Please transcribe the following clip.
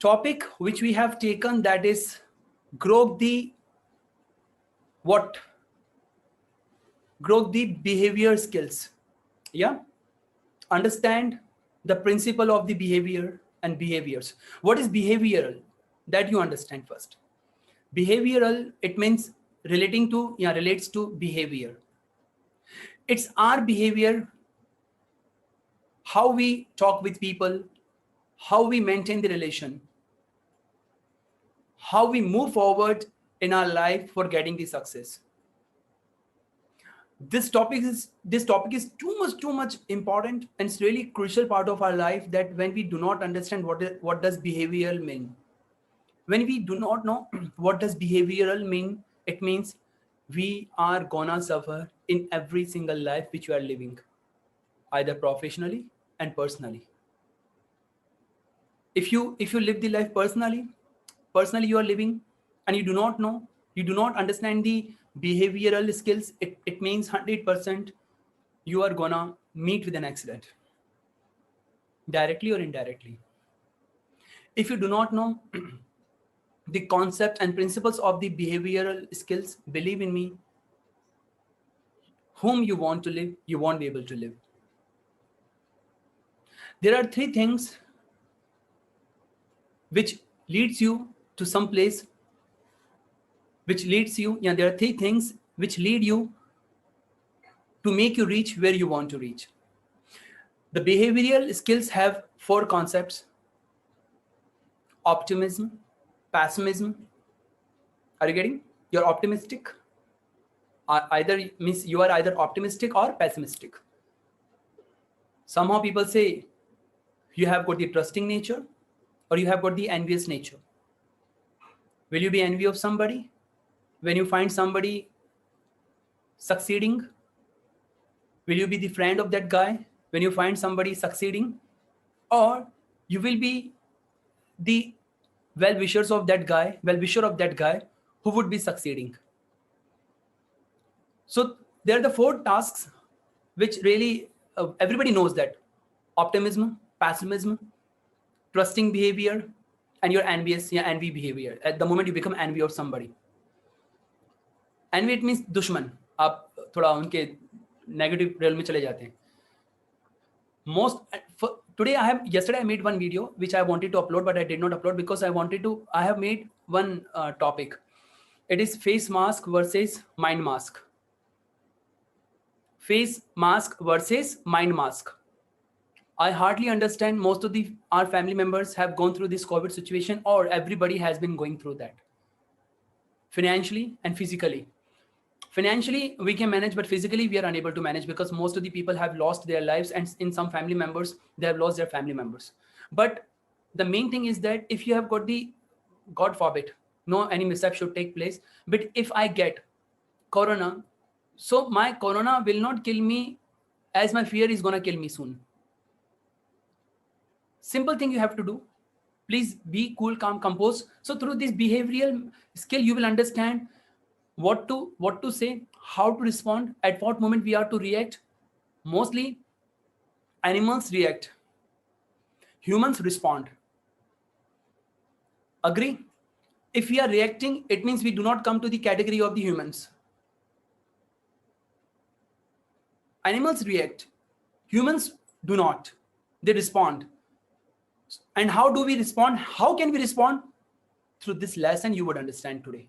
topic which we have taken, that is grow the what? Grow the behavior skills. Yeah. Understand the principle of the behavior and behaviors. What is behavioral? That you understand first. Behavioral, it means relating to, yeah, relates to behavior. It's our behavior, how we talk with people, how we maintain the relation, how we move forward in our life for getting the success. This topic is too much important, and it's really crucial part of our life, that when we do not understand what does behavioral mean, when we do not know what does behavioral mean, it means we are gonna suffer in every single life which we are living, either professionally and personally. If you live the life personally you are living, and you do not know, you do not understand the behavioral skills, it means 100% you are gonna meet with an accident, directly or indirectly. If you do not know the concept and principles of the behavioral skills, believe in me, whom you want to live, you won't be able to live. There are three things which leads you to some place, there are three things which lead you to make you reach where you want to reach. The behavioral skills have four concepts: optimism, pessimism. Are you getting? You're optimistic. Either means you are either optimistic or pessimistic. Somehow people say you have got the trusting nature or you have got the envious nature. Will you be envy of somebody when you find somebody succeeding? Will you be the friend of that guy when you find somebody succeeding? Or you will be the well-wisher of that guy who would be succeeding? So there are the four tasks which really everybody knows, that optimism, pessimism, trusting behavior, and your envy behavior. At the moment you become envy of somebody, envy, it means दुश्मन. आप थोड़ा उनके negative rail में चले जाते हैं. Yesterday I made one video which I wanted to upload, but I did not upload because I have made one topic. It is face mask versus mind mask. Face mask versus mind mask. I hardly understand, most of our family members have gone through this COVID situation, or everybody has been going through that, financially and physically. Financially we can manage, but physically we are unable to manage, because most of the people have lost their lives, and in some family members they have lost their family members. But the main thing is that if you have got the, God forbid, no any mishap should take place, but if I get corona, so my corona will not kill me as my fear is gonna kill me soon. Simple thing you have to do, please be cool, calm, composed. So through this behavioral skill you will understand what to say, how to respond, at what moment we are to react. Mostly animals react, humans respond. Agree? If we are reacting, it means we do not come to the category of the humans. Animals react, humans do not, they respond. And how do we respond? How can we respond? Through this lesson you would understand today.